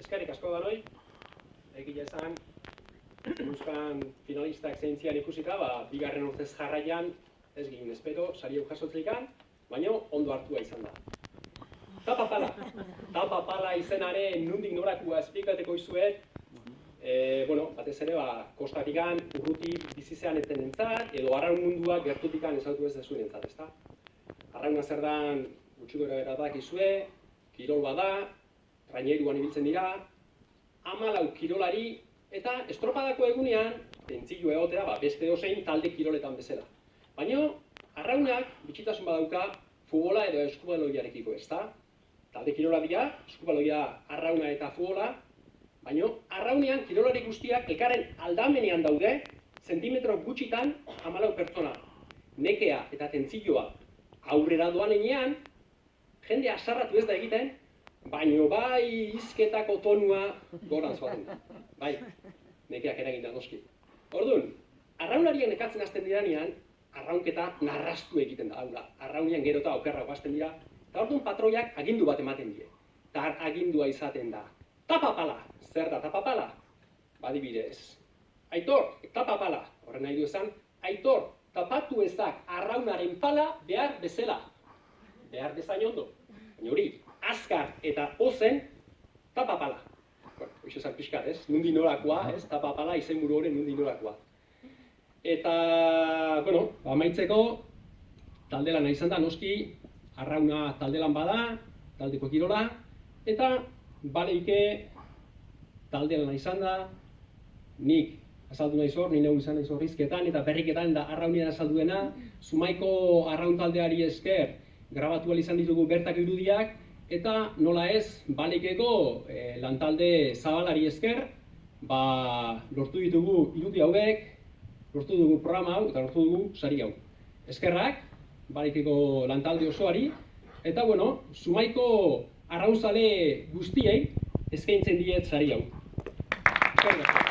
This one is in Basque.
eskerrik asko danoi. Egia esan, Euskan finalistak zeintzian ikusita, bigarren urtez jarraian, ez ginen espero, sari hau jasotzekan, baina ondo hartua izan da. Tapa pala izenaren nundik norakua esplikateko izuet, batez ere, kostatikan urruti bizizean eten entzat, edo arraun mundua gertutikan ezautu ez dezuen entzat, ezta? Arrauna zer dan gutxiko eraberak izue, kirol bada, traineruan ibiltzen dira, 14 kirolari, eta estropadako egunean, tentzillo egotea, beste osein talde kiroletan bezala. Baina, arraunak bitxitasun badauka futbola edo eskubaloiarekiko, ezta? Talde kirola dira, eskubaloia arrauna eta futbola, baina arraunean kirolari guztiak elkarren aldamenean daude, zentimetro gutxitan 14 pertsona. Nekea eta tentzilloa aurrera doan enean, jende asarratu ez da egiten, baina bai hizketako tonua gorantz baten da. Bai, nekeak eraginda noski. Orduan, arraunariak nekatzen hasten diranean, arraunketa narrastu egiten da. Arraunian gero eta okerra guazten dira, eta orduan patroiak agindu bat ematen die. Eta agindua izaten da. Tapapala! Zer da tapapala? Badibidez. Aitor, tapapala! Horren nahi du esan, Aitor, tapatu ezak arraunaren pala behar bezala. Behar bezain ondo. Baina hori, azkar eta ozen, tapapala. Hoxe esan pixkat, ez? Nundi norakoa, ez? Tapapala izenburu horren nundi norakoa. Eta, amaitzeko, taldelan izan da, noski, arrauna taldelan bada, taldeko kirola, eta baleike taldelan izan da, nik azaldu nahi zor, nire izan nahi zorrizketan, eta berriketan da arraunean azalduena, Zumaiko arraun taldeari esker, grabatu izan ditugu bertak irudiak, eta nola ez, baleikeko lantalde zabalari esker, lortu ditugu irudi hauek, lortu dugu programa hau, eta lortu dugu sari hau. Eskerrak, baleikeko lantalde osoari, eta Zumaiko arraunzale guztiei eskaintzen diet sari hau. Eskerrak.